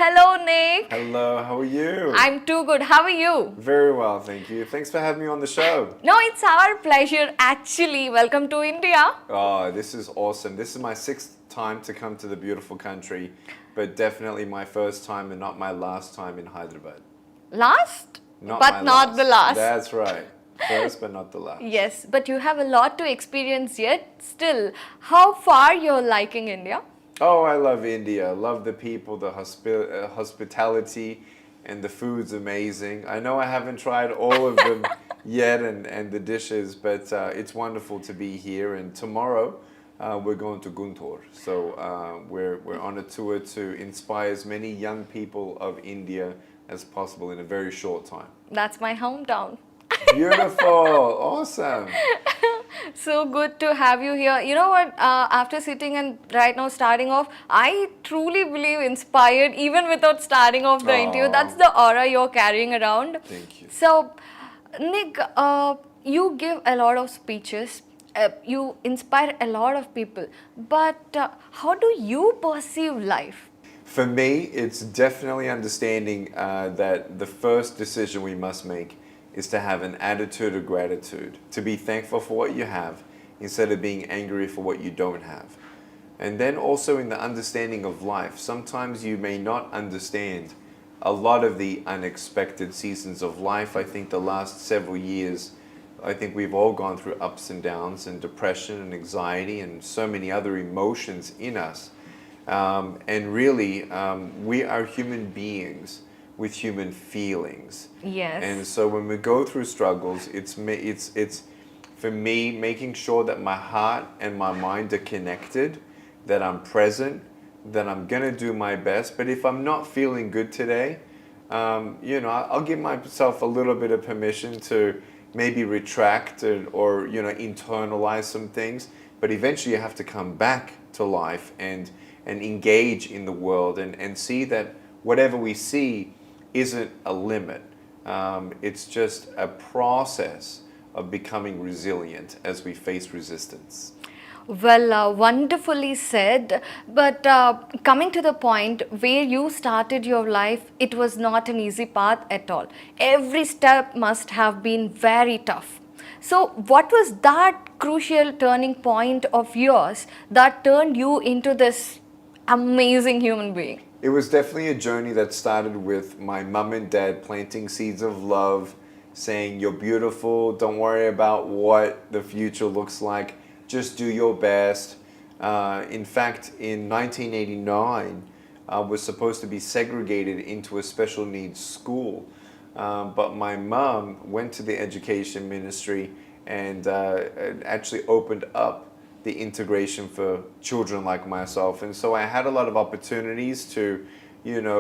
Hello, Nick. Hello, how are you? I'm too good. How are you? Very well, thank you. Thanks for having me on the show. No, it's our pleasure actually. Welcome to India. Oh, this is awesome. This is my 6th time to come to the beautiful country, but definitely my first time and not my last time in Hyderabad. Last, Not but my not the last. That's right. First, but not the last. Yes, but you have a lot to experience yet. Still, how far you're liking India? Oh, I love India. Love the people, the hospitality, and the food's amazing. I know I haven't tried all of them yet and the dishes, but it's wonderful to be here. And tomorrow we're going to Guntur. So we're on a tour to inspire as many young people of India as possible in a very short time. That's my hometown. Beautiful. Awesome. So good to have you here. You know what? After sitting and right now starting off, I truly believe inspired even without starting off the interview. That's the aura you're carrying around. Thank you. So, Nick, you give a lot of speeches. You inspire a lot of people. But how do you perceive life? For me, it's definitely understanding that the first decision we must make is to have an attitude of gratitude, to be thankful for what you have instead of being angry for what you don't have. And then also in the understanding of life, sometimes you may not understand a lot of the unexpected seasons of life. I think the last several years, I think we've all gone through ups and downs and depression and anxiety and so many other emotions in us. And really, we are human beings with human feelings. Yes. And so when we go through struggles, it's for me making sure that my heart and my mind are connected, that I'm present, that I'm gonna do my best. But if I'm not feeling good today, I'll give myself a little bit of permission to maybe retract or internalize some things. But eventually, you have to come back to life and engage in the world and see that whatever we see isn't a limit. It's just a process of becoming resilient as we face resistance. Well, wonderfully said. But coming to the point where you started your life, it was not an easy path at all. Every step must have been very tough. So, what was that crucial turning point of yours that turned you into this amazing human being? It was definitely a journey that started with my mom and dad planting seeds of love, saying, "You're beautiful, don't worry about what the future looks like, just do your best." In fact, in 1989, I was supposed to be segregated into a special needs school. But my mom went to the education ministry and actually opened up the integration for children like myself. And so I had a lot of opportunities to,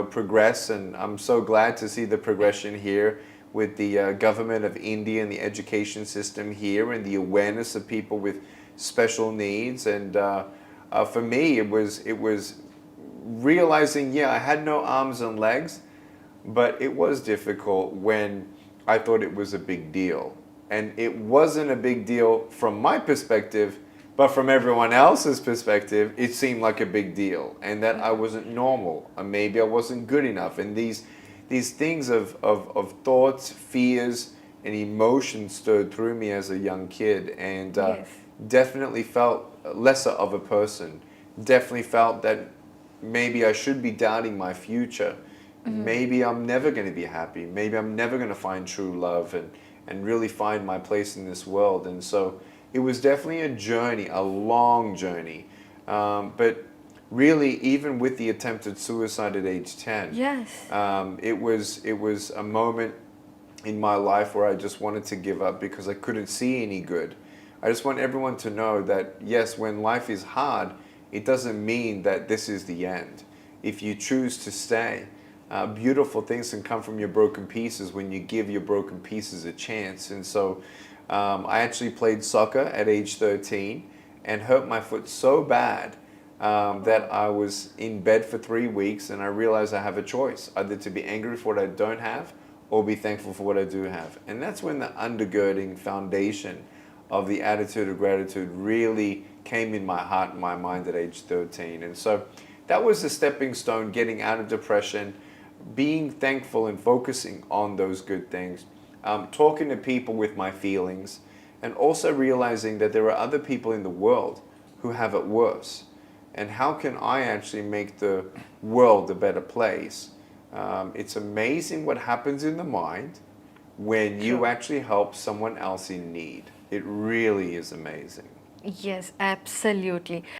progress. And I'm so glad to see the progression here with the government of India and the education system here and the awareness of people with special needs. And for me, it was realizing, I had no arms and legs, but it was difficult when I thought it was a big deal. And it wasn't a big deal from my perspective, but from everyone else's perspective, it seemed like a big deal, and that I wasn't normal, or maybe I wasn't good enough. And these things of thoughts, fears, and emotions stirred through me as a young kid, and Yes. definitely felt lesser of a person. Definitely felt that maybe I should be doubting my future. Maybe I'm never going to be happy. Maybe I'm never going to find true love and really find my place in this world. And so it was definitely a journey, a long journey. But really, even with the attempted suicide at age 10, Yes. it was a moment in my life where I just wanted to give up because I couldn't see any good. I just want everyone to know that, yes, when life is hard, it doesn't mean that this is the end. If you choose to stay, beautiful things can come from your broken pieces when you give your broken pieces a chance. And so I actually played soccer at age 13 and hurt my foot so bad that I was in bed for 3 weeks, and I realized I have a choice, either to be angry for what I don't have or be thankful for what I do have. And that's when the undergirding foundation of the attitude of gratitude really came in my heart and my mind at age 13. And so that was a stepping stone getting out of depression, being thankful and focusing on those good things, talking to people with my feelings, and also realizing that there are other people in the world who have it worse. And how can I actually make the world a better place? It's amazing what happens in the mind when you True. actually help someone else in need. It really is amazing. Yes, absolutely.